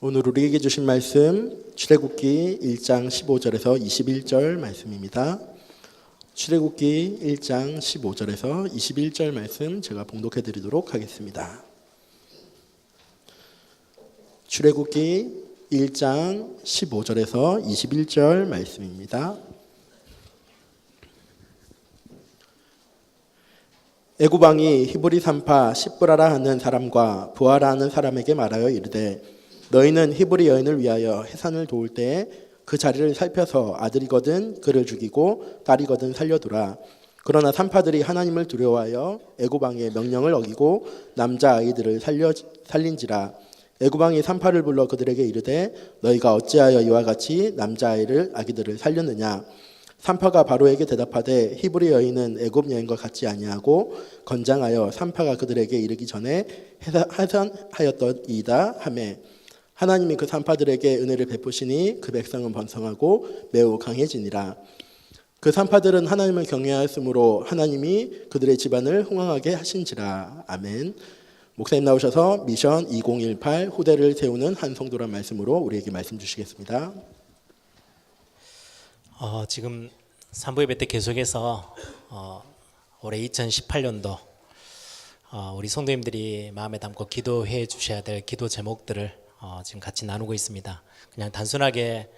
오늘 우리에게 주신 말씀 출애굽기 1장 15절에서 21절 말씀입니다. 출애굽기 1장 15절에서 21절 말씀 제가 봉독해 드리도록 하겠습니다. 출애굽기 1장 15절에서 21절 말씀입니다. 애굽 왕이 히브리 산파 십브라라 하는 사람과 부하라 하는 사람에게 말하여 이르되 너희는 히브리 여인을 위하여 해산을 도울 때에 그 자리를 살펴서 아들이거든 그를 죽이고 딸이거든 살려두라. 그러나 산파들이 하나님을 두려워하여 애굽 왕의 명령을 어기고 남자 아이들을 살린지라. 애굽 왕이 산파를 불러 그들에게 이르되 너희가 어찌하여 이와 같이 남자 아기들을 살렸느냐. 산파가 바로에게 대답하되 히브리 여인은 애굽 여인과 같지 아니하고 건장하여 산파가 그들에게 이르기 전에 해산하였더이다 하매 하나님이 그 산파들에게 은혜를 베푸시니 그 백성은 번성하고 매우 강해지니라. 그 산파들은 하나님을 경외하였으므로 하나님이 그들의 집안을 흥왕하게 하신지라. 아멘. 목사님 나오셔서 미션 2018 후대를 세우는 한 성도란 말씀으로 우리에게 말씀 주시겠습니다. 지금 산부 예배 때 계속해서 올해 2018년도 우리 성도님들이 마음에 담고 기도해 주셔야 될 기도 제목들을 지금 같이 나누고 있습니다. 그냥 단순하게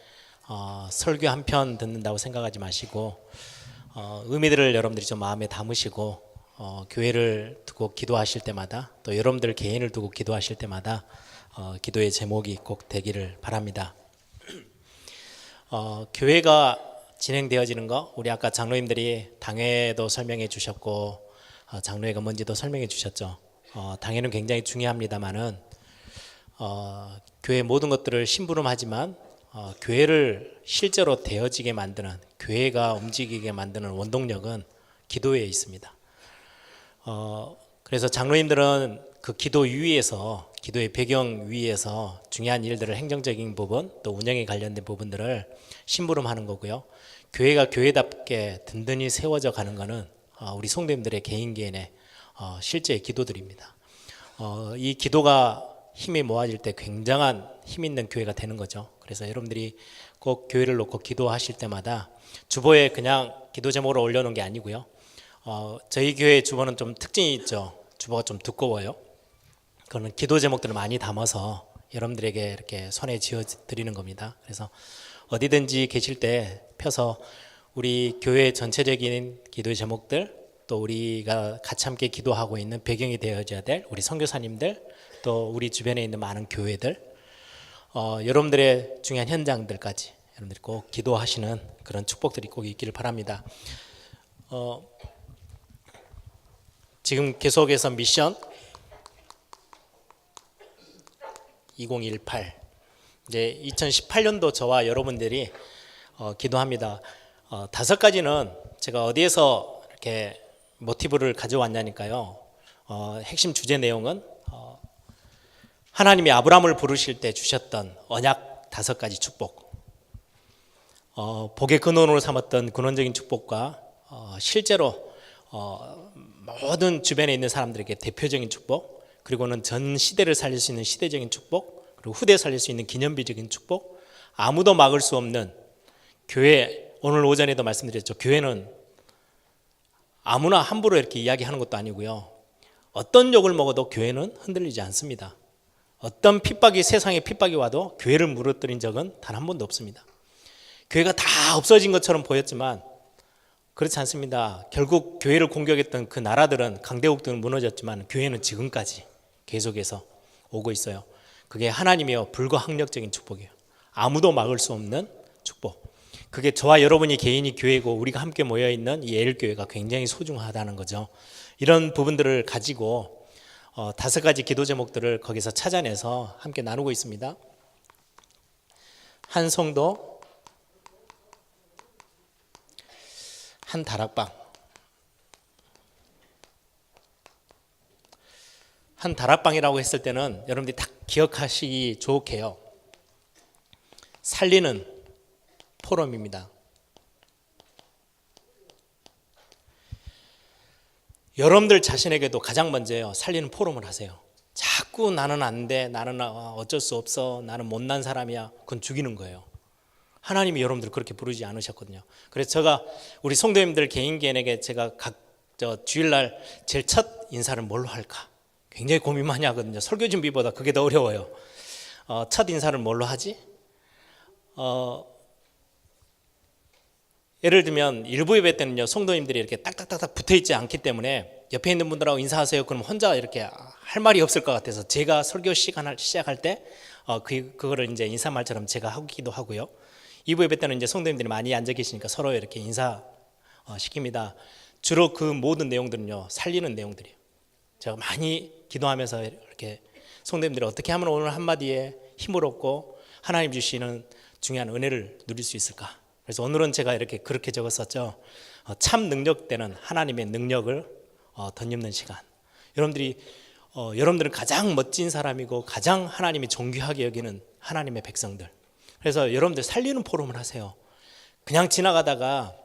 설교 한 편 듣는다고 생각하지 마시고 의미들을 여러분들이 좀 마음에 담으시고 교회를 두고 기도하실 때마다 또 여러분들 개인을 두고 기도하실 때마다 기도의 제목이 꼭 되기를 바랍니다. 교회가 진행되어지는 거 우리 아까 장로님들이 당회도 설명해 주셨고 장로회가 뭔지도 설명해 주셨죠. 당회는 굉장히 중요합니다만은 교회 모든 것들을 심부름하지만 교회를 실제로 되어지게 만드는, 교회가 움직이게 만드는 원동력은 기도에 있습니다. 그래서 장로님들은 그 기도 위에서, 기도의 배경 위에서 중요한 일들을, 행정적인 부분 또 운영에 관련된 부분들을 심부름하는 거고요. 교회가 교회답게 든든히 세워져 가는 것은 우리 성도님들의 개인의 실제 기도들입니다. 이 기도가 힘이 모아질 때 굉장한 힘 있는 교회가 되는 거죠. 그래서 여러분들이 꼭 교회를 놓고 기도하실 때마다 주보에 그냥 기도 제목으로 올려놓은 게 아니고요. 저희 교회 주보는 좀 특징이 있죠. 주보가 좀 두꺼워요. 그거는 기도 제목들을 많이 담아서 여러분들에게 이렇게 손에 쥐어 드리는 겁니다. 그래서 어디든지 계실 때 펴서 우리 교회 전체적인 기도 제목들, 또 우리가 같이 함께 기도하고 있는 배경이 되어져야 될 우리 선교사님들, 또 우리 주변에 있는 많은 교회들, 여러분들의 중요한 현장들까지 여러분들이 꼭 기도하시는 그런 축복들이 꼭 있기를 바랍니다. 지금 계속해서 미션 2018 이제 2018년도 저와 여러분들이 기도합니다. 5가지는 제가 어디에서 이렇게 모티브를 가져왔냐니까요. 핵심 주제 내용은 하나님이 아브라함을 부르실 때 주셨던 언약 5가지 축복, 복의 근원으로 삼았던 근원적인 축복과 실제로 모든 주변에 있는 사람들에게 대표적인 축복, 그리고는 전 시대를 살릴 수 있는 시대적인 축복, 그리고 후대 살릴 수 있는 기념비적인 축복, 아무도 막을 수 없는 교회, 오늘 오전에도 말씀드렸죠. 교회는 아무나 함부로 이렇게 이야기하는 것도 아니고요. 어떤 욕을 먹어도 교회는 흔들리지 않습니다. 어떤 핍박이, 세상에 핍박이 와도 교회를 무너뜨린 적은 단 한 번도 없습니다. 교회가 다 없어진 것처럼 보였지만 그렇지 않습니다. 결국 교회를 공격했던 그 나라들은, 강대국들은 무너졌지만 교회는 지금까지 계속해서 오고 있어요. 그게 하나님이요 불가항력적인 축복이에요. 아무도 막을 수 없는 축복. 그게 저와 여러분이 개인이 교회고 우리가 함께 모여있는 이 애일교회가 굉장히 소중하다는 거죠. 이런 부분들을 가지고 5가지 기도 제목들을 거기서 찾아내서 함께 나누고 있습니다. 한 성도, 한 다락방. 한 다락방이라고 했을 때는 여러분들이 딱 기억하시기 좋게요. 살리는 포럼입니다. 여러분들 자신에게도 가장 먼저요 살리는 포럼을 하세요. 자꾸 나는 안 돼, 나는 어쩔 수 없어, 나는 못난 사람이야, 그건 죽이는 거예요. 하나님이 여러분들 그렇게 부르지 않으셨거든요. 그래서 제가 우리 성도님들 개인에게 제가 주일날 제일 첫 인사를 뭘로 할까 굉장히 고민 많이 하거든요. 설교 준비보다 그게 더 어려워요. 첫 인사를 뭘로 하지? 예를 들면 일부 예배 때는요, 성도님들이 이렇게 딱딱딱딱 붙어 있지 않기 때문에 옆에 있는 분들하고 인사하세요. 그럼 혼자 이렇게 할 말이 없을 것 같아서 제가 설교 시간을 시작할 때 그거를 이제 인사말처럼 제가 하기도 하고요. 2부 예배 때는 이제 성도님들이 많이 앉아 계시니까 서로 이렇게 인사 시킵니다. 주로 그 모든 내용들은요, 살리는 내용들이에요. 제가 많이 기도하면서 이렇게 성도님들이 어떻게 하면 오늘 한마디에 힘을 얻고 하나님 주시는 중요한 은혜를 누릴 수 있을까? 그래서 오늘은 제가 이렇게 그렇게 적었었죠. 참 능력되는 하나님의 능력을 덧입는 시간. 여러분들은 가장 멋진 사람이고 가장 하나님이 존귀하게 여기는 하나님의 백성들. 그래서 여러분들 살리는 포럼을 하세요. 그냥 지나가다가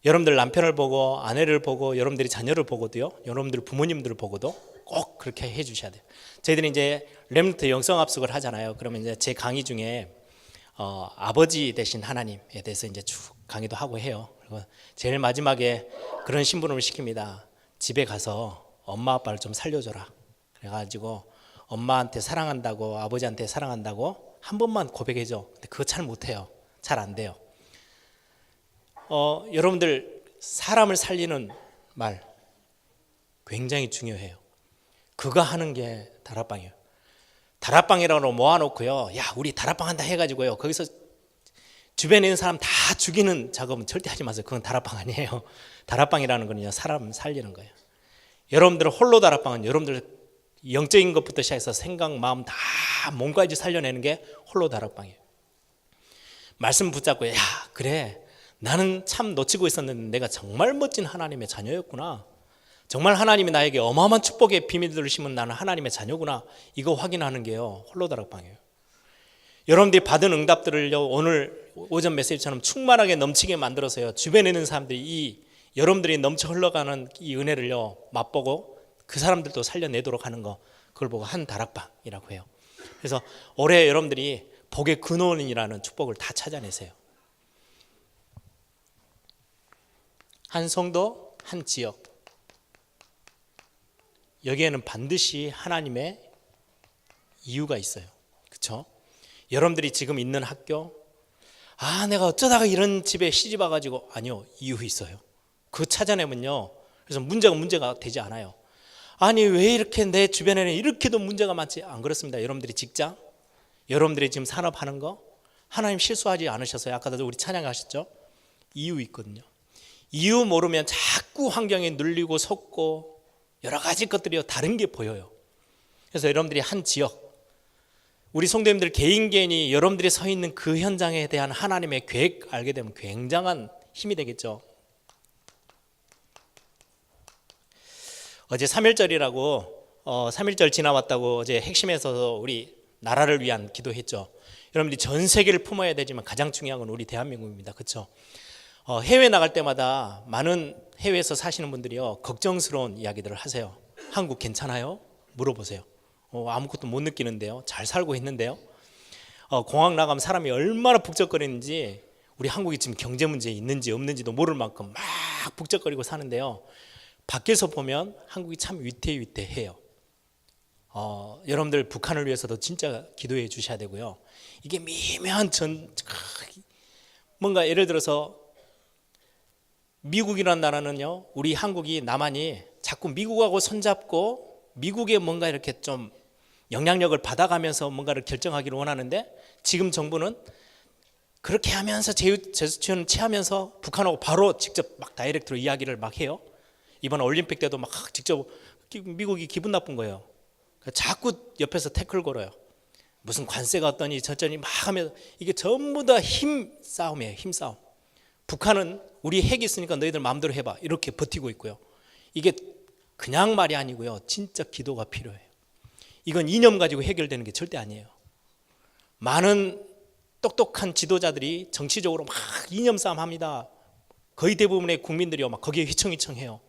여러분들 남편을 보고 아내를 보고 여러분들이 자녀를 보고도요, 여러분들 부모님들을 보고도 꼭 그렇게 해주셔야 돼요. 저희들이 이제 렘넌트 영성합숙을 하잖아요. 그러면 이제 제 강의 중에 아버지 되신 하나님에 대해서 이제 쭉 강의도 하고 해요. 그리고 제일 마지막에 그런 심부름을 시킵니다. 집에 가서 엄마 아빠를 좀 살려줘라. 그래가지고 엄마한테 사랑한다고, 아버지한테 사랑한다고 한 번만 고백해줘. 근데 그거 잘 못해요. 잘 안 돼요. 여러분들 사람을 살리는 말 굉장히 중요해요. 그거 하는 게 다락방이에요. 다락방이라고 모아놓고요, 야 우리 다락방 한다 해가지고요, 거기서 주변에 있는 사람 다 죽이는 작업은 절대 하지 마세요. 그건 다락방 아니에요. 다락방이라는 거는요, 사람 살리는 거예요. 여러분들 홀로 다락방은 여러분들 영적인 것부터 시작해서 생각, 마음 다 몸까지 살려내는 게 홀로 다락방이에요. 말씀 붙잡고, 야 그래 나는 참 놓치고 있었는데 내가 정말 멋진 하나님의 자녀였구나, 정말 하나님이 나에게 어마어마한 축복의 비밀들을 심은 나는 하나님의 자녀구나, 이거 확인하는 게요, 홀로 다락방이에요. 여러분들이 받은 응답들을요, 오늘 오전 메시지처럼 충만하게 넘치게 만들어서요, 주변에 있는 사람들이 여러분들이 넘쳐 흘러가는 이 은혜를요 맛보고 그 사람들도 살려내도록 하는 거, 그걸 보고 한 다락방이라고 해요. 그래서 올해 여러분들이 복의 근원이라는 축복을 다 찾아내세요. 한 성도, 한 지역, 여기에는 반드시 하나님의 이유가 있어요. 그렇죠? 여러분들이 지금 있는 학교, 내가 어쩌다가 이런 집에 시집 와가지고, 아니요, 이유 있어요. 그거 찾아내면요, 그래서 문제가 되지 않아요. 아니 왜 이렇게 내 주변에는 이렇게도 문제가 많지? 안 그렇습니다. 여러분들이 직장, 여러분들이 지금 산업하는 거, 하나님 실수하지 않으셨어요. 아까도 우리 찬양하셨죠? 이유 있거든요. 이유 모르면 자꾸 환경에 눌리고 속고 여러 가지 것들이 다른 게 보여요. 그래서 여러분들이 한 지역, 우리 성도님들 개인이 여러분들이 서 있는 그 현장에 대한 하나님의 계획 알게 되면 굉장한 힘이 되겠죠. 어제 3.1절이라고 3.1절 지나왔다고 어제 핵심에서 우리 나라를 위한 기도했죠. 여러분들이 전 세계를 품어야 되지만 가장 중요한 건 우리 대한민국입니다. 그렇죠? 해외 나갈 때마다 많은 해외에서 사시는 분들이요, 걱정스러운 이야기들을 하세요. 한국 괜찮아요? 물어보세요. 아무것도 못 느끼는데요, 잘 살고 있는데요. 공항 나가면 사람이 얼마나 북적거리는지, 우리 한국이 지금 경제 문제 있는지 없는지도 모를 만큼 막 북적거리고 사는데요, 밖에서 보면 한국이 참 위태위태해요. 여러분들 북한을 위해서도 진짜 기도해 주셔야 되고요. 이게 미묘한 뭔가 예를 들어서 미국이라는 나라는요, 우리 한국이 남한이 자꾸 미국하고 손잡고 미국에 뭔가 이렇게 좀 영향력을 받아가면서 뭔가를 결정하기를 원하는데, 지금 정부는 그렇게 하면서 제스처는 취하면서 북한하고 바로 직접 막 다이렉트로 이야기를 막 해요. 이번 올림픽 때도 막 직접 미국이 기분 나쁜 거예요. 자꾸 옆에서 태클 걸어요. 무슨 관세가 어떠니 저쩌니 막 하면, 이게 전부 다 힘싸움이에요. 힘싸움. 북한은 우리 핵이 있으니까 너희들 마음대로 해봐, 이렇게 버티고 있고요. 이게 그냥 말이 아니고요, 진짜 기도가 필요해요. 이건 이념 가지고 해결되는 게 절대 아니에요. 많은 똑똑한 지도자들이 정치적으로 막 이념 싸움 합니다. 거의 대부분의 국민들이요 막 거기에 휘청휘청해요.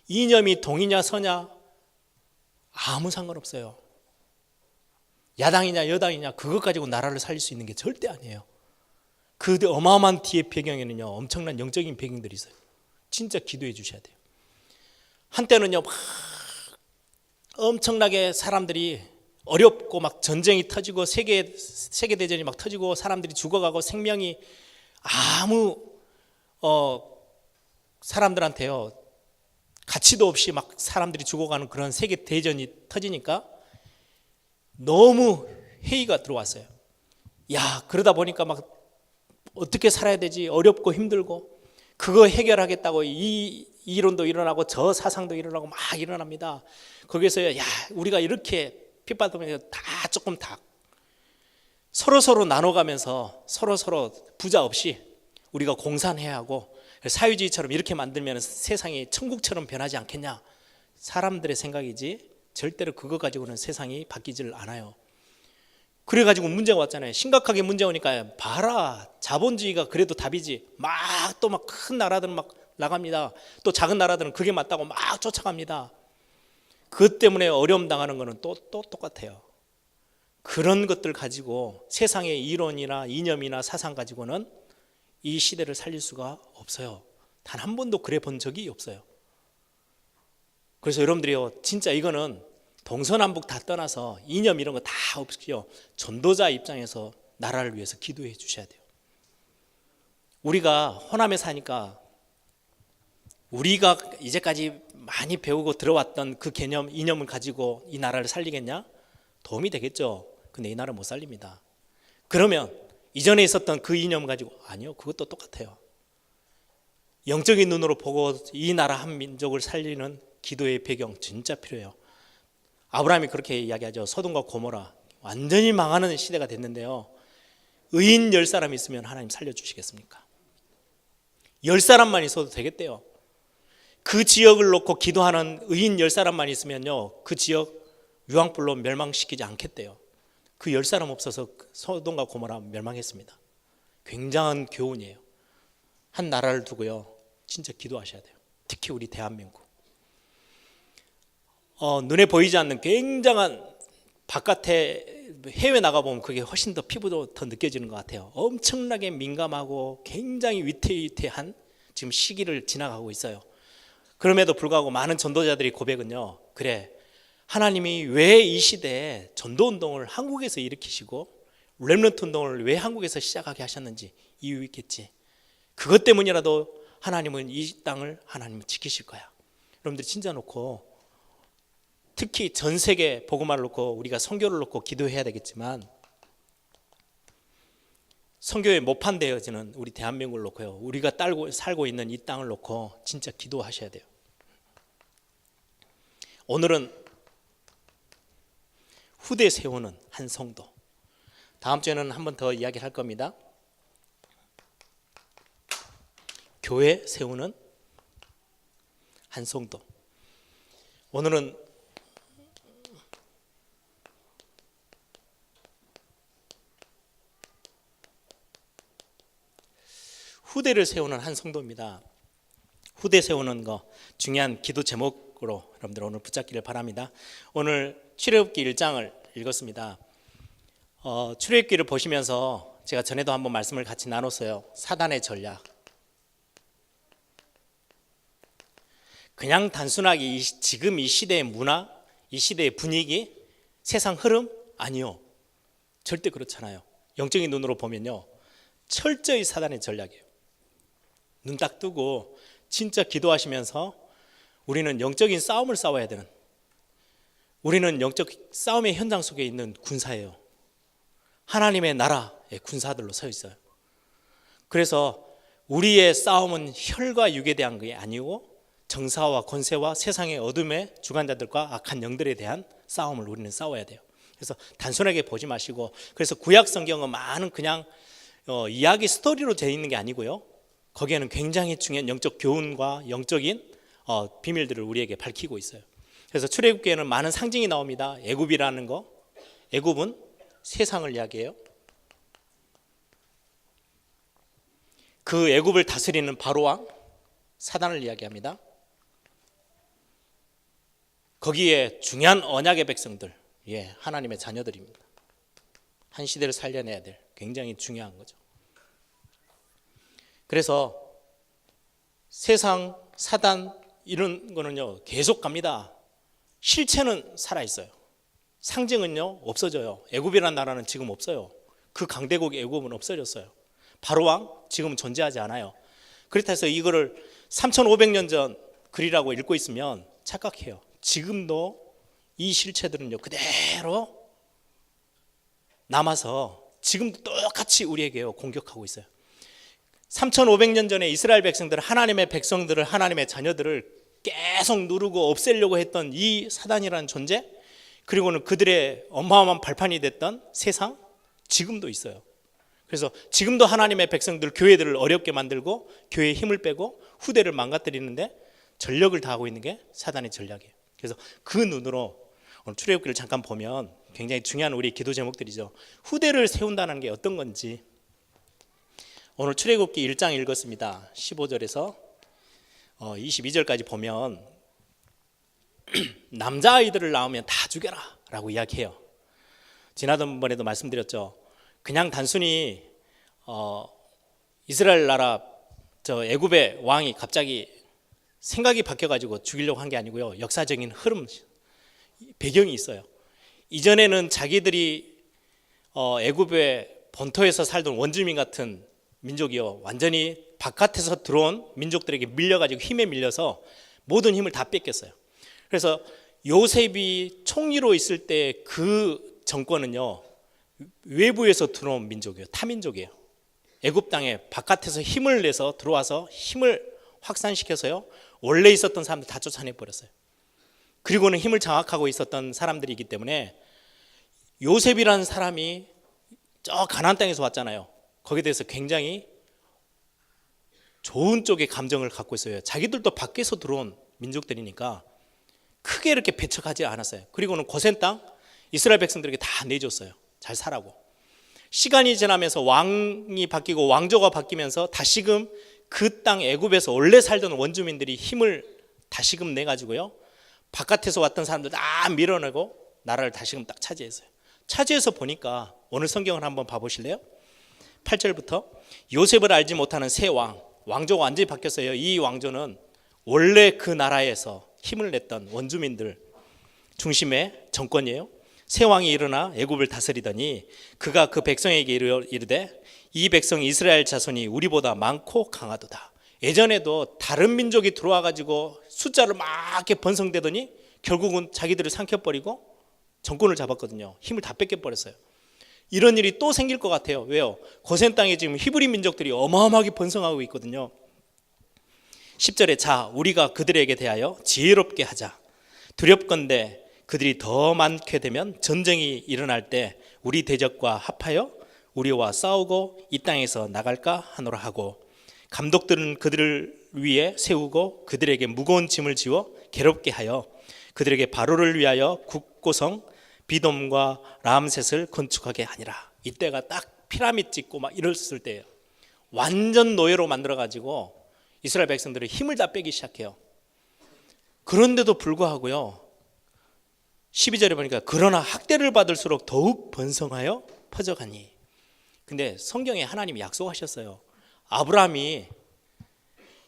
이념이 동이냐 서냐 아무 상관없어요. 야당이냐 여당이냐 그것 가지고 나라를 살릴 수 있는 게 절대 아니에요. 그 어마어마한 뒤에 배경에는요 엄청난 영적인 배경들이 있어요. 진짜 기도해 주셔야 돼요. 한때는요 막 엄청나게 사람들이 어렵고 막 전쟁이 터지고 세계대전이 막 터지고 사람들이 죽어가고 생명이 아무 사람들한테요 가치도 없이 막 사람들이 죽어가는 그런 세계대전이 터지니까 너무 회의가 들어왔어요. 야, 그러다 보니까 막 어떻게 살아야 되지? 어렵고 힘들고 그거 해결하겠다고 이 이론도 일어나고 저 사상도 일어나고 막 일어납니다. 거기서 야, 우리가 이렇게 핍받으면 다 조금 다 서로 나눠가면서 서로 부자 없이 우리가 공산해야 하고 사회주의처럼 이렇게 만들면 세상이 천국처럼 변하지 않겠냐? 사람들의 생각이지 절대로 그거 가지고는 세상이 바뀌질 않아요. 그래가지고 문제가 왔잖아요. 심각하게 문제 오니까 봐라 자본주의가 그래도 답이지. 막 또 막 큰 나라들은 막 나갑니다. 또 작은 나라들은 그게 맞다고 막 쫓아갑니다. 그것 때문에 어려움 당하는 거는 또 똑같아요. 그런 것들 가지고 세상의 이론이나 이념이나 사상 가지고는 이 시대를 살릴 수가 없어요. 단 한 번도 그래 본 적이 없어요. 그래서 여러분들이요 진짜 이거는 동서남북 다 떠나서 이념 이런 거 다 없이요 전도자 입장에서 나라를 위해서 기도해 주셔야 돼요. 우리가 호남에 사니까 우리가 이제까지 많이 배우고 들어왔던 그 개념 이념을 가지고 이 나라를 살리겠냐? 도움이 되겠죠. 근데 이 나라 못 살립니다. 그러면 이전에 있었던 그 이념 가지고 아니요 그것도 똑같아요. 영적인 눈으로 보고 이 나라 한 민족을 살리는 기도의 배경 진짜 필요해요. 아브라함이 그렇게 이야기하죠. 소돔과 고모라 완전히 망하는 시대가 됐는데요. 의인 10사람이 있으면 하나님 살려주시겠습니까? 10사람만 있어도 되겠대요. 그 지역을 놓고 기도하는 의인 10사람만 있으면요 그 지역 유황불로 멸망시키지 않겠대요. 그 10사람 없어서 소돔과 고모라 멸망했습니다. 굉장한 교훈이에요. 한 나라를 두고요 진짜 기도하셔야 돼요. 특히 우리 대한민국 눈에 보이지 않는 굉장한 바깥에 해외 나가보면 그게 훨씬 더 피부도 더 느껴지는 것 같아요. 엄청나게 민감하고 굉장히 위태위태한 지금 시기를 지나가고 있어요. 그럼에도 불구하고 많은 전도자들이 고백은요 그래 하나님이 왜 이 시대에 전도운동을 한국에서 일으키시고 렘넌트 운동을 왜 한국에서 시작하게 하셨는지 이유 있겠지. 그것 때문이라도 하나님은 이 땅을 하나님은 지키실 거야. 여러분들이 진짜 놓고 특히 전 세계 복음화를 놓고 우리가 선교를 놓고 기도해야 되겠지만 선교에 모판되어지는 우리 대한민국을 놓고요 우리가 살고 있는 이 땅을 놓고 진짜 기도하셔야 돼요. 오늘은 후대 세우는 한 성도, 다음 주에는 한 번 더 이야기할 겁니다. 교회 세우는 한 성도. 오늘은 후대를 세우는 한 성도입니다. 후대 세우는 거 중요한 기도 제목으로 여러분들 오늘 붙잡기를 바랍니다. 오늘 출애굽기 1장을 읽었습니다. 출애굽기를 보시면서 제가 전에도 한번 말씀을 같이 나눴어요. 사단의 전략. 그냥 단순하게 지금 이 시대의 문화, 이 시대의 분위기, 세상 흐름? 아니요. 절대 그렇잖아요. 영적인 눈으로 보면요 철저히 사단의 전략이에요. 눈 딱 뜨고 진짜 기도하시면서 우리는 영적인 싸움을 싸워야 되는, 우리는 영적 싸움의 현장 속에 있는 군사예요. 하나님의 나라의 군사들로 서 있어요. 그래서 우리의 싸움은 혈과 육에 대한 게 아니고 정사와 권세와 세상의 어둠의 주관자들과 악한 영들에 대한 싸움을 우리는 싸워야 돼요. 그래서 단순하게 보지 마시고, 그래서 구약 성경은 많은 그냥 이야기 스토리로 되어 있는 게 아니고요 거기에는 굉장히 중요한 영적 교훈과 영적인 비밀들을 우리에게 밝히고 있어요. 그래서 출애굽기에는 많은 상징이 나옵니다. 애굽이라는 거, 애굽은 세상을 이야기해요. 그 애굽을 다스리는 바로 왕 사단을 이야기합니다. 거기에 중요한 언약의 백성들, 예, 하나님의 자녀들입니다. 한 시대를 살려내야 될 굉장히 중요한 거죠. 그래서 세상, 사단 이런 거는요 계속 갑니다. 실체는 살아있어요. 상징은요 없어져요. 애굽이라는 나라는 지금 없어요. 그 강대국 애굽은 없어졌어요. 바로왕 지금은 존재하지 않아요. 그렇다 해서 이거를 3500년 전 글이라고 읽고 있으면 착각해요. 지금도 이 실체들은요 그대로 남아서 지금도 똑같이 우리에게요 공격하고 있어요. 3500년 전에 이스라엘 백성들은 하나님의 백성들을, 하나님의 자녀들을 계속 누르고 없애려고 했던 이 사단이라는 존재, 그리고는 그들의 어마어마한 발판이 됐던 세상, 지금도 있어요. 그래서 지금도 하나님의 백성들, 교회들을 어렵게 만들고 교회의 힘을 빼고 후대를 망가뜨리는데 전력을 다하고 있는 게 사단의 전략이에요. 그래서 그 눈으로 오늘 출애굽기를 잠깐 보면 굉장히 중요한 우리 기도 제목들이죠. 후대를 세운다는 게 어떤 건지 오늘 출애굽기 1장 읽었습니다. 15절에서 22절까지 보면 남자아이들을 낳으면 다 죽여라 라고 이야기해요. 지난번에도 말씀드렸죠. 그냥 단순히 이스라엘 나라 저 애굽의 왕이 갑자기 생각이 바뀌어가지고 죽이려고 한 게 아니고요. 역사적인 흐름, 배경이 있어요. 이전에는 자기들이 애굽의 본토에서 살던 원주민 같은 민족이요, 완전히 바깥에서 들어온 민족들에게 밀려가지고 힘에 밀려서 모든 힘을 다 뺏겼어요. 그래서 요셉이 총리로 있을 때 그 정권은요 외부에서 들어온 민족이에요. 타민족이에요. 애굽 땅에 바깥에서 힘을 내서 들어와서 힘을 확산시켜서요 원래 있었던 사람들 다 쫓아내 버렸어요. 그리고는 힘을 장악하고 있었던 사람들이기 때문에 요셉이라는 사람이 저 가나안 땅에서 왔잖아요. 거기에 대해서 굉장히 좋은 쪽의 감정을 갖고 있어요. 자기들도 밖에서 들어온 민족들이니까 크게 이렇게 배척하지 않았어요. 그리고는 고센 땅 이스라엘 백성들에게 다 내줬어요. 잘 살라고. 시간이 지나면서 왕이 바뀌고 왕조가 바뀌면서 다시금 그 땅 애굽에서 원래 살던 원주민들이 힘을 다시금 내가지고요 바깥에서 왔던 사람들 다 밀어내고 나라를 다시금 딱 차지했어요. 차지해서 보니까 오늘 성경을 한번 봐보실래요? 8절부터 요셉을 알지 못하는 새 왕, 왕조가 완전히 바뀌었어요. 이 왕조는 원래 그 나라에서 힘을 냈던 원주민들 중심의 정권이에요. 새 왕이 일어나 애굽을 다스리더니 그가 그 백성에게 이르되 이 백성 이스라엘 자손이 우리보다 많고 강하도다. 예전에도 다른 민족이 들어와 가지고 숫자를 막 이렇게 번성되더니 결국은 자기들을 삼켜버리고 정권을 잡았거든요. 힘을 다 뺏겨버렸어요. 이런 일이 또 생길 것 같아요. 왜요? 고센 땅에 지금 히브리 민족들이 어마어마하게 번성하고 있거든요. 10절에 자 우리가 그들에게 대하여 지혜롭게 하자. 두렵건대 그들이 더 많게 되면 전쟁이 일어날 때 우리 대적과 합하여 우리와 싸우고 이 땅에서 나갈까 하노라 하고 감독들은 그들을 위해 세우고 그들에게 무거운 짐을 지워 괴롭게 하여 그들에게 바로를 위하여 국고성 비돔과 라암셋을 건축하게 하니라. 이때가 딱 피라미드 짓고 막 이랬을 때예요. 완전 노예로 만들어가지고 이스라엘 백성들의 힘을 다 빼기 시작해요. 그런데도 불구하고요 12절에 보니까 그러나 학대를 받을수록 더욱 번성하여 퍼져가니. 근데 성경에 하나님이 약속하셨어요. 아브라함이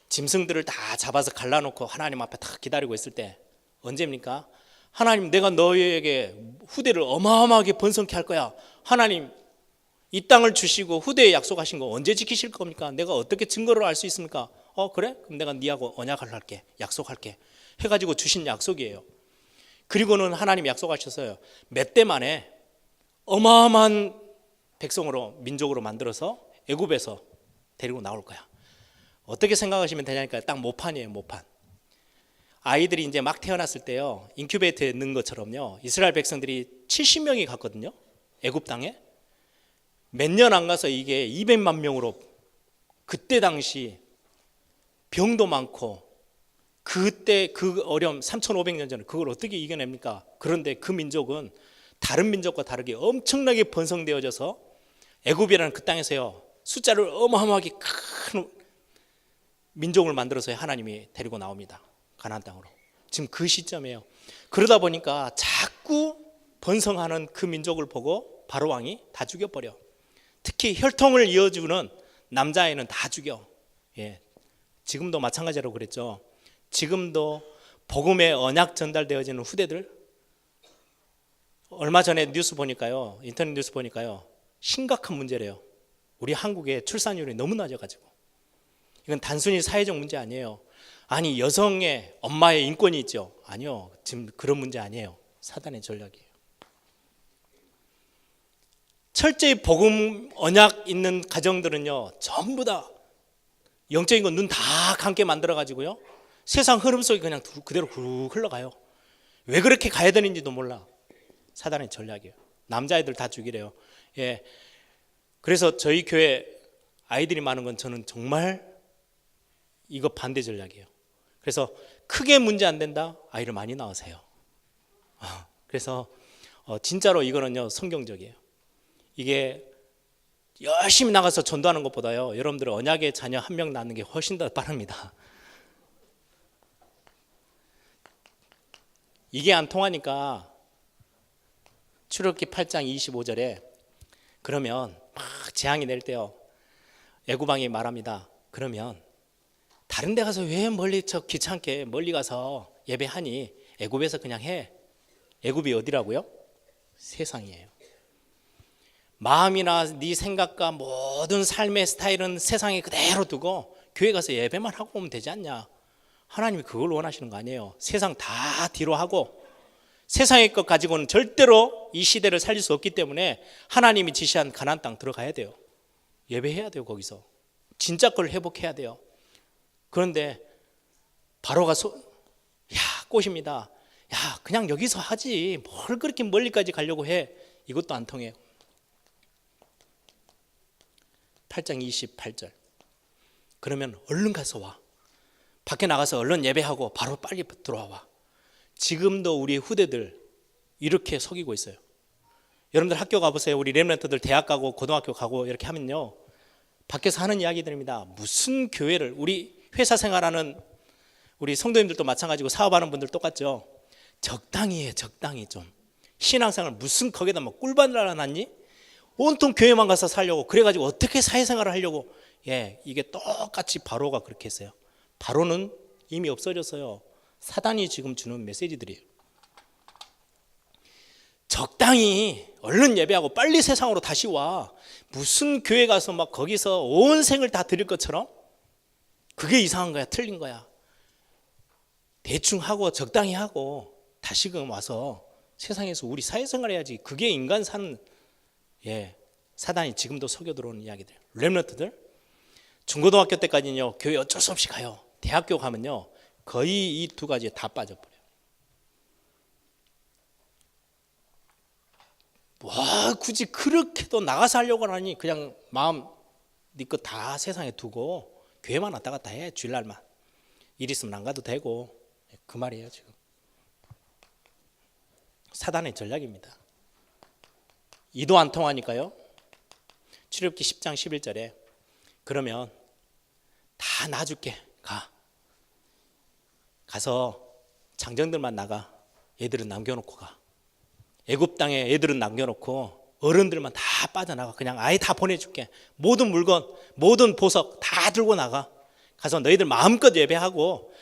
짐승들을 다 잡아서 갈라놓고 하나님 앞에 딱 기다리고 있을 때 언제입니까? 하나님 내가 너희에게 후대를 어마어마하게 번성케 할 거야. 하나님 이 땅을 주시고 후대에 약속하신 거 언제 지키실 겁니까? 내가 어떻게 증거로 알 수 있습니까? 그래? 그럼 내가 네하고 언약을 할게. 약속할게. 해가지고 주신 약속이에요. 그리고는 하나님이 약속하셨어요. 몇 대 만에 어마어마한 백성으로 민족으로 만들어서 애굽에서 데리고 나올 거야. 어떻게 생각하시면 되냐니까 딱 모판이에요. 모판. 아이들이 이제 막 태어났을 때요 인큐베이터에 넣은 것처럼요 이스라엘 백성들이 70명이 갔거든요. 애굽 땅에 몇 년 안 가서 이게 200만 명으로 그때 당시 병도 많고 그때 그 어려움 3500년 전에 그걸 어떻게 이겨냅니까? 그런데 그 민족은 다른 민족과 다르게 엄청나게 번성되어져서 애굽이라는 그 땅에서요 숫자를 어마어마하게 큰 민족을 만들어서 하나님이 데리고 나옵니다. 가나안 땅으로. 지금 그 시점이에요. 그러다 보니까 자꾸 번성하는 그 민족을 보고 바로 왕이 다 죽여버려. 특히 혈통을 이어주는 남자아이는 다 죽여. 예, 지금도 마찬가지라고 그랬죠. 지금도 복음의 언약 전달되어지는 후대들, 얼마 전에 뉴스 보니까요, 인터넷 뉴스 보니까요, 심각한 문제래요. 우리 한국의 출산율이 너무 낮아가지고. 이건 단순히 사회적 문제 아니에요. 아니, 여성의 엄마의 인권이 있죠. 아니요, 지금 그런 문제 아니에요. 사단의 전략이에요. 철저히 복음 언약 있는 가정들은요, 전부 다 영적인 거 눈 다 감게 만들어 가지고요, 세상 흐름 속에 그냥 그대로 훅 흘러가요. 왜 그렇게 가야 되는지도 몰라. 사단의 전략이에요. 남자애들 다 죽이래요. 예, 그래서 저희 교회 아이들이 많은 건 저는 정말 이거 반대 전략이에요. 그래서 크게 문제 안 된다, 아이를 많이 낳으세요. 그래서 진짜로 이거는요, 성경적이에요. 이게 열심히 나가서 전도하는 것보다요, 여러분들 언약의 자녀 한 명 낳는 게 훨씬 더 빠릅니다. 이게 안 통하니까 출애굽기 8장 25절에 그러면 막 재앙이 낼 때요, 애굽왕이 말합니다. 그러면 다른 데 가서 왜 멀리 귀찮게 멀리 가서 예배하니? 애굽에서 그냥 해. 애굽이 어디라고요? 세상이에요. 마음이나 네 생각과 모든 삶의 스타일은 세상에 그대로 두고 교회 가서 예배만 하고 오면 되지 않냐? 하나님이 그걸 원하시는 거 아니에요. 세상 다 뒤로 하고, 세상의 것 가지고는 절대로 이 시대를 살릴 수 없기 때문에 하나님이 지시한 가나안 땅 들어가야 돼요. 예배해야 돼요. 거기서 진짜 걸 회복해야 돼요. 그런데 바로가 야, 꽃입니다. 야, 그냥 여기서 하지 뭘 그렇게 멀리까지 가려고 해. 이것도 안 통해요. 8장 28절. 그러면 얼른 가서 와. 밖에 나가서 얼른 예배하고 바로 빨리 들어와. 지금도 우리 후대들 이렇게 속이고 있어요. 여러분들 학교 가보세요. 우리 렘넌트들 대학 가고 고등학교 가고 이렇게 하면요, 밖에서 하는 이야기들입니다. 무슨 교회를, 우리 회사 생활하는 우리 성도님들도 마찬가지고 사업하는 분들 똑같죠. 적당히 해, 적당히 좀. 신앙생활 무슨 거기다 막 꿀밤을 알아놨니? 온통 교회만 가서 살려고, 그래가지고 어떻게 사회생활을 하려고. 예, 이게 똑같이 바로가 그렇게 했어요. 바로는 이미 없어졌어요. 사단이 지금 주는 메시지들이에요. 적당히 얼른 예배하고 빨리 세상으로 다시 와. 무슨 교회 가서 막 거기서 온 생을 다 드릴 것처럼. 그게 이상한 거야, 틀린 거야. 대충 하고 적당히 하고 다시금 와서 세상에서 우리 사회생활 해야지. 그게 인간 사는, 예, 사단이 지금도 속여 들어오는 이야기들. 렘넌트들 중고등학교 때까지는요, 교회 어쩔 수 없이 가요. 대학교 가면요, 거의 이 두 가지에 다 빠져버려요. 와, 굳이 그렇게도 나가서 하려고 하니 그냥 마음 네 거 다 세상에 두고 교회만 왔다 갔다 해. 주일날만 일 있으면 안 가도 되고. 그 말이에요. 지금 사단의 전략입니다. 이도 안 통하니까요, 출애굽기 10장 11절에 그러면 다 놔줄게. 가서 장정들만 나가. 애들은 남겨놓고 가. 애굽 땅에 애들은 남겨놓고 어른들만 다 빠져나가. 그냥 아예 다 보내줄게. 모든 물건, 모든 보석 다 들고 나가. 가서 너희들 마음껏 예배하고,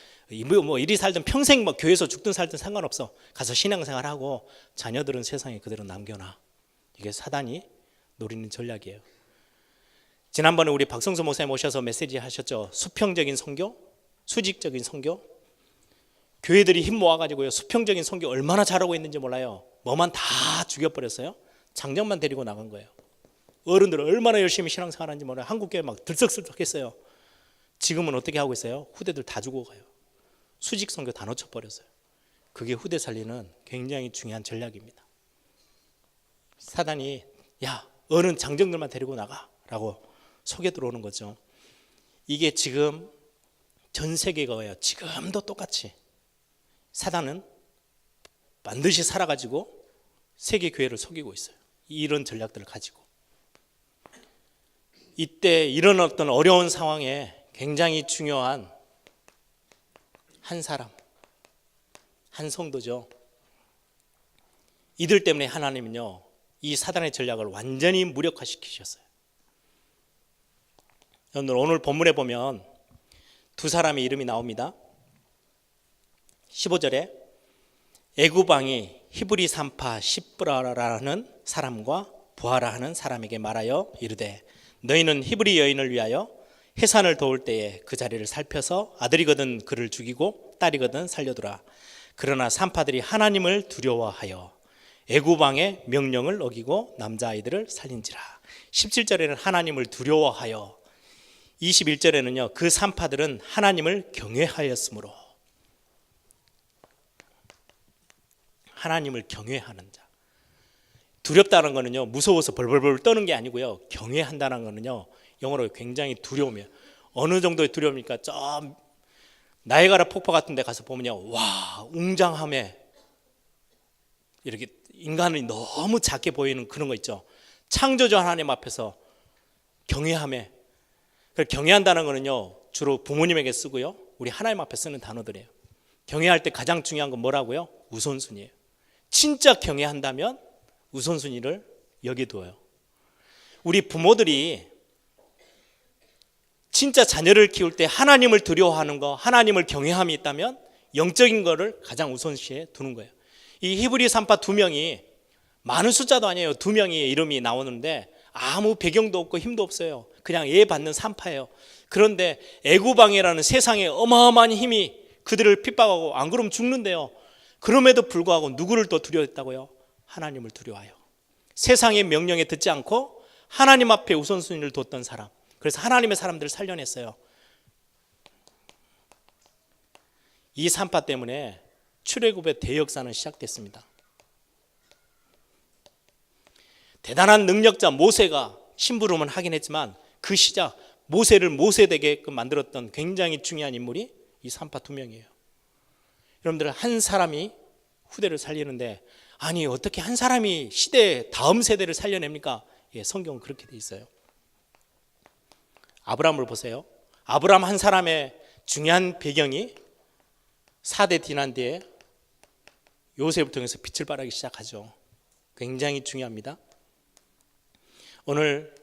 뭐 이리 살든 평생 뭐 교회에서 죽든 살든 상관없어. 가서 신앙생활하고 자녀들은 세상에 그대로 남겨놔. 이게 사단이 노리는 전략이에요. 지난번에 우리 박성수 목사님 오셔서 메시지 하셨죠. 수평적인 선교, 수직적인 선교. 교회들이 힘 모아가지고요, 수평적인 선교 얼마나 잘하고 있는지 몰라요. 뭐만 다 죽여버렸어요. 장정만 데리고 나간 거예요. 어른들 얼마나 열심히 신앙생활하는지 몰라요. 한국교회 막 들썩들썩했어요. 지금은 어떻게 하고 있어요? 후대들 다 죽어가요. 수직 선교 다 놓쳐버렸어요. 그게 후대 살리는 굉장히 중요한 전략입니다. 사단이 야, 어른 장정들만 데리고 나가라고 속여 들어오는 거죠. 이게 지금 전 세계가요, 지금도 똑같이 사단은 반드시 살아가지고 세계 교회를 속이고 있어요. 이런 전략들을 가지고. 이때 이런 어떤 어려운 상황에 굉장히 중요한 한 사람, 한 성도죠. 이들 때문에 하나님은요, 이 사단의 전략을 완전히 무력화시키셨어요. 오늘 본문에 보면 두 사람의 이름이 나옵니다. 15절에 애굽 왕이 히브리 산파 시브라라는 사람과 부하라 하는 사람에게 말하여 이르되 너희는 히브리 여인을 위하여 해산을 도울 때에 그 자리를 살펴서 아들이거든 그를 죽이고 딸이거든 살려두라. 그러나 산파들이 하나님을 두려워하여 애굽 왕의 명령을 어기고 남자아이들을 살린지라. 17절에는 하나님을 두려워하여, 21절에는요 그 산파들은 하나님을 경외하였으므로. 하나님을 경외하는 자. 두렵다는 거는요 무서워서 벌벌벌 떠는 게 아니고요, 경외한다는 거는요 영어로 굉장히 두려움이에요. 어느 정도의 두려움입니까? 저 나이아가라 폭포 같은 데 가서 보면요, 와, 웅장함에 이렇게 인간이 너무 작게 보이는 그런 거 있죠. 창조주 하나님 앞에서 경외함에. 경외한다는 거는요 주로 부모님에게 쓰고요, 우리 하나님 앞에 쓰는 단어들이에요. 경외할 때 가장 중요한 건 뭐라고요? 우선순위예요. 진짜 경외한다면 우선순위를 여기두어요. 우리 부모들이 진짜 자녀를 키울 때 하나님을 두려워하는 거, 하나님을 경외함이 있다면 영적인 거를 가장 우선시에 두는 거예요. 이 히브리 산파 두 명이, 많은 숫자도 아니에요. 두 명의 이름이 나오는데 아무 배경도 없고 힘도 없어요. 그냥 예 받는 산파예요. 그런데 애굽 왕이라는 세상에 어마어마한 힘이 그들을 핍박하고 안 그러면 죽는데요. 그럼에도 불구하고 누구를 또 두려워했다고요? 하나님을 두려워해요. 세상의 명령에 듣지 않고 하나님 앞에 우선순위를 뒀던 사람. 그래서 하나님의 사람들을 살려냈어요. 이 산파 때문에 출애굽의 대역사는 시작됐습니다. 대단한 능력자 모세가 심부름은 하긴 했지만 그 시작, 모세를 모세되게끔 만들었던 굉장히 중요한 인물이 이 산파 두 명이에요. 여러분들, 한 사람이 후대를 살리는데, 아니 어떻게 한 사람이 시대 다음 세대를 살려냅니까? 예, 성경은 그렇게 돼 있어요. 아브라함을 보세요. 아브라함 한 사람의 중요한 배경이 4대 디난 뒤에 요셉을 통해서 빛을 발하기 시작하죠. 굉장히 중요합니다. 오늘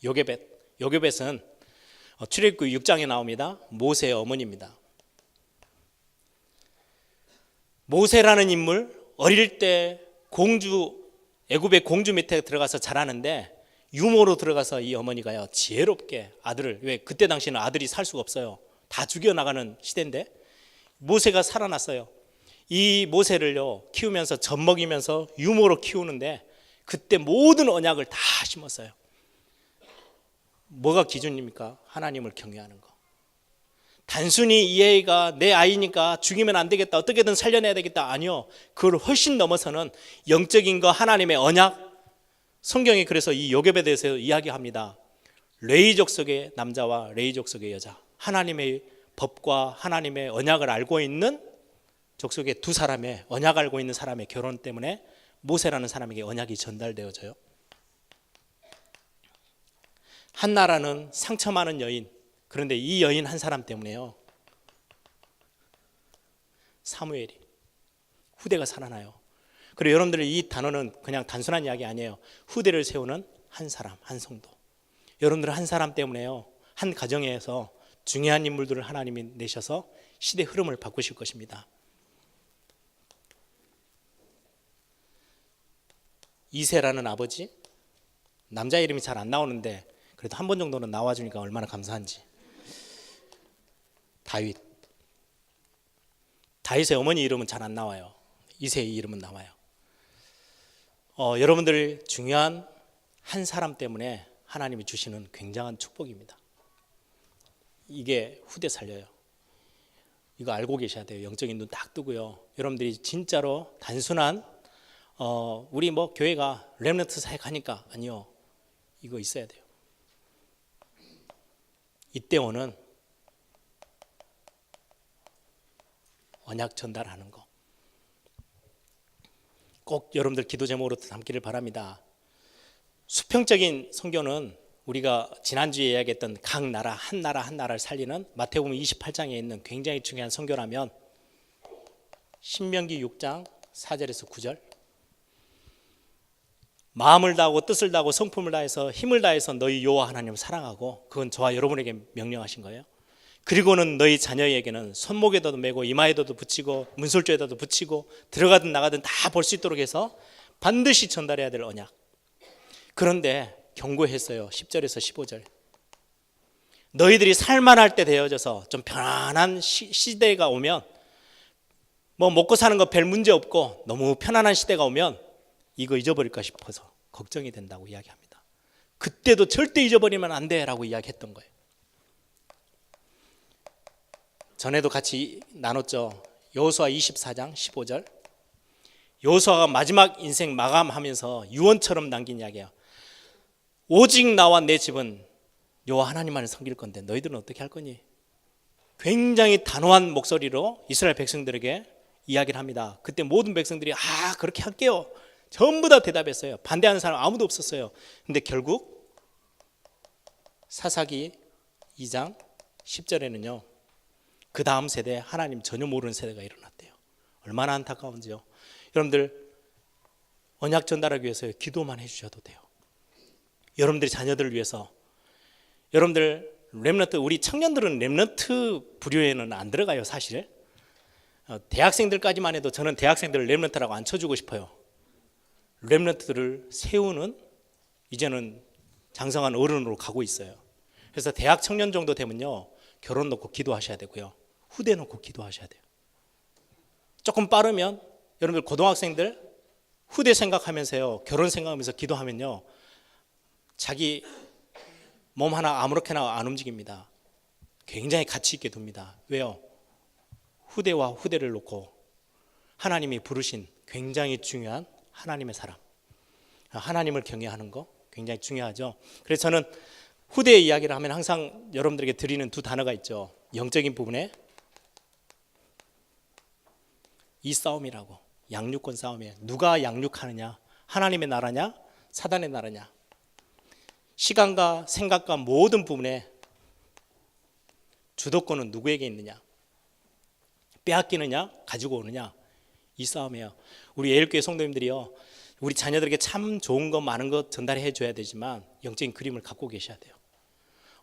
요게벳은 출애굽기 6장에 나옵니다. 모세의 어머니입니다. 모세라는 인물, 어릴 때 애굽의 공주 밑에 들어가서 자라는데 유모로 들어가서 이 어머니가요 지혜롭게 아들을, 왜 그때 당시에는 아들이 살 수가 없어요. 다 죽여나가는 시대인데 모세가 살아났어요. 이 모세를요 키우면서 젖 먹이면서 유모로 키우는데 그때 모든 언약을 다 심었어요. 뭐가 기준입니까? 하나님을 경외하는 거. 단순히 이 애가 내 아이니까 죽이면 안 되겠다, 어떻게든 살려내야 되겠다, 아니요. 그걸 훨씬 넘어서는 영적인 거, 하나님의 언약. 성경이 그래서 이 요셉에 대해서 이야기합니다. 레위 족속의 남자와 레위 족속의 여자, 하나님의 법과 하나님의 언약을 알고 있는 족속의 두 사람의, 언약 알고 있는 사람의 결혼 때문에 모세라는 사람에게 언약이 전달되어져요. 한나라는 상처 많은 여인, 그런데 이 여인 한 사람 때문에요 사무엘이, 후대가 살아나요. 그리고 여러분들, 이 단어는 그냥 단순한 이야기 아니에요. 후대를 세우는 한 사람, 한 성도. 여러분들 한 사람 때문에요 한 가정에서 중요한 인물들을 하나님이 내셔서 시대 흐름을 바꾸실 것입니다. 이새라는 아버지, 남자 이름이 잘 안 나오는데 그래도 한 번 정도는 나와주니까 얼마나 감사한지. 다윗의 어머니 이름은 잘 안 나와요. 이새의 이름은 나와요. 여러분들 중요한 한 사람 때문에 하나님이 주시는 굉장한 축복입니다. 이게 후대 살려요. 이거 알고 계셔야 돼요. 영적인 눈 딱 뜨고요. 여러분들이 진짜로 단순한 우리 뭐 교회가 렘넌트 사역하니까, 아니요. 이거 있어야 돼요. 이때오는 언약 전달하는 거. 꼭 여러분들 기도 제목으로 담기를 바랍니다. 수평적인 선교는 우리가 지난주에 이야기했던 각 나라 한 나라를 살리는 마태복음 28장에 있는 굉장히 중요한 선교라면, 신명기 6장 4절에서 9절. 마음을 다하고 뜻을 다하고 성품을 다해서 힘을 다해서 너희 여호와 하나님을 사랑하고, 그건 저와 여러분에게 명령하신 거예요. 그리고는 너희 자녀에게는 손목에다도 메고 이마에다도 붙이고 문설주에다도 붙이고 들어가든 나가든 다 볼 수 있도록 해서 반드시 전달해야 될 언약. 그런데 경고했어요. 10절에서 15절. 너희들이 살만할 때 되어져서 좀 편안한 시대가 오면, 뭐 먹고 사는 거 별 문제 없고 너무 편안한 시대가 오면 이거 잊어버릴까 싶어서 걱정이 된다고 이야기합니다. 그때도 절대 잊어버리면 안 돼라고 이야기했던 거예요. 전에도 같이 나눴죠. 여호수아 24장 15절. 여호수아가 마지막 인생 마감하면서 유언처럼 남긴 이야기예요. 오직 나와 내 집은 여호와 하나님만을 섬길 건데 너희들은 어떻게 할 거니? 굉장히 단호한 목소리로 이스라엘 백성들에게 이야기를 합니다. 그때 모든 백성들이 그렇게 할게요, 전부 다 대답했어요. 반대하는 사람 아무도 없었어요. 근데 결국 사사기 2장 10절에는요, 그 다음 세대 하나님 전혀 모르는 세대가 일어났대요. 얼마나 안타까운지요. 여러분들 언약 전달하기 위해서 기도만 해주셔도 돼요. 여러분들의 자녀들을 위해서. 여러분들 렘넌트, 우리 청년들은 렘넌트 부류에는 안 들어가요. 사실 대학생들까지만 해도 저는 대학생들을 렘넌트라고 안 쳐주고 싶어요. 렘넌트들을 세우는 이제는 장성한 어른으로 가고 있어요. 그래서 대학 청년 정도 되면요, 결혼 놓고 기도하셔야 되고요, 후대 놓고 기도하셔야 돼요. 조금 빠르면 여러분들 고등학생들 후대 생각하면서요, 결혼 생각하면서 기도하면요, 자기 몸 하나 아무렇게나 안 움직입니다. 굉장히 가치 있게 둡니다. 왜요? 후대와 후대를 놓고 하나님이 부르신 굉장히 중요한 하나님의 사람, 하나님을 경외하는 거 굉장히 중요하죠. 그래서 저는 후대의 이야기를 하면 항상 여러분들에게 드리는 두 단어가 있죠. 영적인 부분에 이 싸움이라고, 양육권 싸움이에요. 누가 양육하느냐, 하나님의 나라냐 사단의 나라냐. 시간과 생각과 모든 부분에 주도권은 누구에게 있느냐, 빼앗기느냐 가지고 오느냐, 이 싸움이에요. 우리 예일교회 성도님들이요, 우리 자녀들에게 참 좋은 거 많은 거 전달해 줘야 되지만 영적인 그림을 갖고 계셔야 돼요.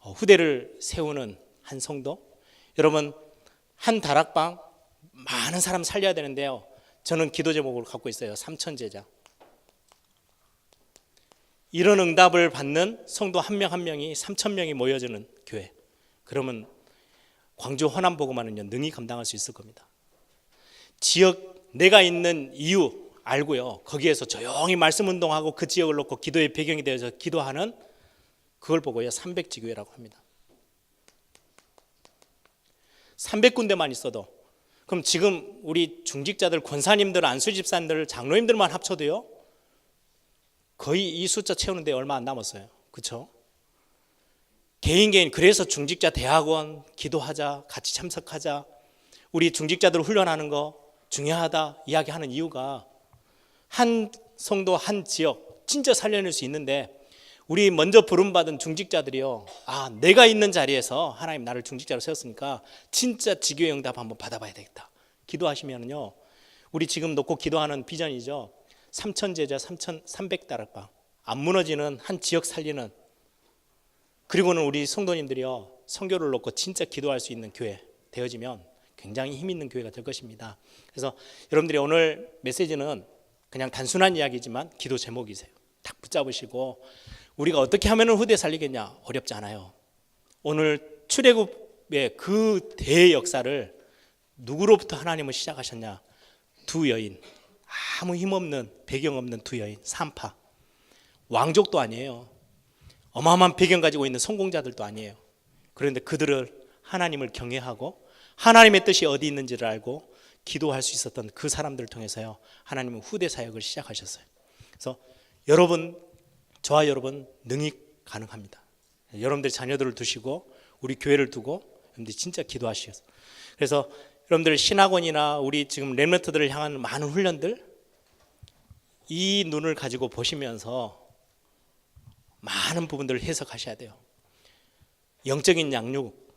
후대를 세우는 한 성도, 여러분 한 다락방 많은 사람 살려야 되는데요, 저는 기도 제목을 갖고 있어요. 3천 제자. 이런 응답을 받는 성도 한 명 한 명이 3천 명이 모여지는 교회, 그러면 광주 호남보고만은요 능히 감당할 수 있을 겁니다. 지역 내가 있는 이유 알고요, 거기에서 조용히 말씀 운동하고 그 지역을 놓고 기도의 배경이 되어서 기도하는, 그걸 보고요 300지교회라고 합니다. 300군데만 있어도, 그럼 지금 우리 중직자들, 권사님들, 안수집사님들, 장로님들만 합쳐도요 거의 이 숫자 채우는데 얼마 안 남았어요. 그렇죠? 개인 그래서 중직자 대학원 기도하자, 같이 참석하자, 우리 중직자들 훈련하는 거 중요하다 이야기하는 이유가, 한 성도 한 지역 진짜 살려낼 수 있는데, 우리 먼저 부름받은 중직자들이요, 내가 있는 자리에서 하나님 나를 중직자로 세웠으니까 진짜 지교의 응답 한번 받아봐야 되겠다 기도하시면요, 우리 지금 놓고 기도하는 비전이죠. 3천 제자 3,300다락방, 안 무너지는 한 지역 살리는, 그리고는 우리 성도님들이요 선교를 놓고 진짜 기도할 수 있는 교회 되어지면 굉장히 힘 있는 교회가 될 것입니다. 그래서 여러분들이 오늘 메시지는 그냥 단순한 이야기지만 기도 제목이세요. 딱 붙잡으시고, 우리가 어떻게 하면 후대 살리겠냐, 어렵지 않아요. 오늘 출애굽의 그 대역사를 누구로부터 하나님은 시작하셨냐, 두 여인, 아무 힘없는 배경 없는 두 여인, 산파, 왕족도 아니에요. 어마어마한 배경 가지고 있는 성공자들도 아니에요. 그런데 그들을 하나님을 경외하고 하나님의 뜻이 어디 있는지를 알고 기도할 수 있었던 그 사람들을 통해서요 하나님은 후대 사역을 시작하셨어요. 그래서 여러분, 저와 여러분 능히 가능합니다. 여러분들의 자녀들을 두시고 우리 교회를 두고 여러분들이 진짜 기도하시겠어요. 그래서 여러분들 신학원이나 우리 지금 렘넌트들을 향한 많은 훈련들, 이 눈을 가지고 보시면서 많은 부분들을 해석하셔야 돼요. 영적인 양육,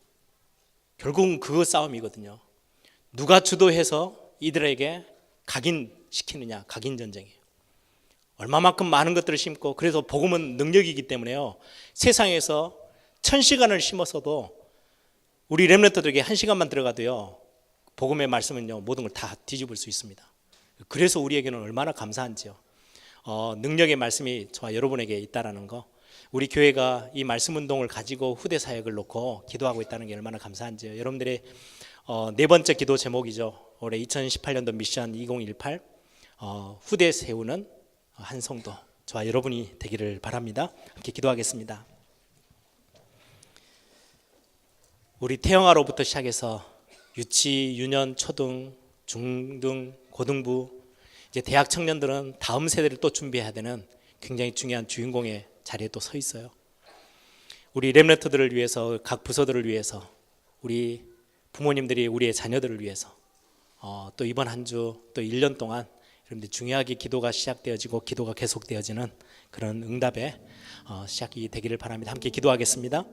결국은 그 싸움이거든요. 누가 주도해서 이들에게 각인시키느냐, 각인 전쟁이에요. 얼마만큼 많은 것들을 심고, 그래서 복음은 능력이기 때문에요. 세상에서 1000시간을 심었어도 우리 렘넌트들에게 1시간만 들어가도요, 복음의 말씀은요, 모든 걸 다 뒤집을 수 있습니다. 그래서 우리에게는 얼마나 감사한지요. 능력의 말씀이 저와 여러분에게 있다라는 거, 우리 교회가 이 말씀 운동을 가지고 후대 사역을 놓고 기도하고 있다는 게 얼마나 감사한지요. 여러분들의 네 번째 기도 제목이죠. 올해 2018년도 미션 2018 후대 세우는 한 성도, 저와 여러분이 되기를 바랍니다. 함께 기도하겠습니다. 우리 태영아로부터 시작해서 유치, 유년, 초등, 중등, 고등부, 이제 대학 청년들은 다음 세대를 또 준비해야 되는 굉장히 중요한 주인공의 자리에 또 서 있어요. 우리 렘넌트들을 위해서, 각 부서들을 위해서, 우리 부모님들이 우리의 자녀들을 위해서 또 이번 한 주, 또 1년 동안 여러분들 중요하게 기도가 시작되어지고 기도가 계속되어지는 그런 응답의 시작이 되기를 바랍니다. 함께 기도하겠습니다.